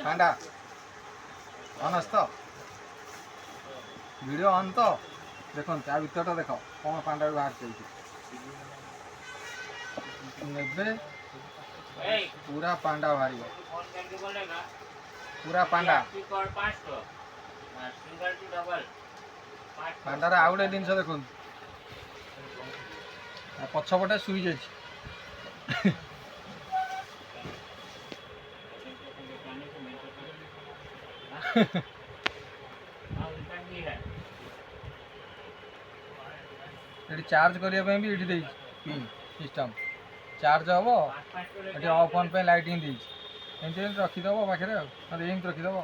पांडा on तो video on तो देखो त्या भीतर देख कौन पांडा बाहर चाहिए पूरा पांडा बाहर पूरा पांडा पांडार आउ गोटे जिन देख पछपटे शुई जा चार्ज करने भी ये पिन सिस्टम चार्ज हम ये ऑफ ऑन पे लाइटिंग एमती रखीदेव पाखे एमती रखीदेव।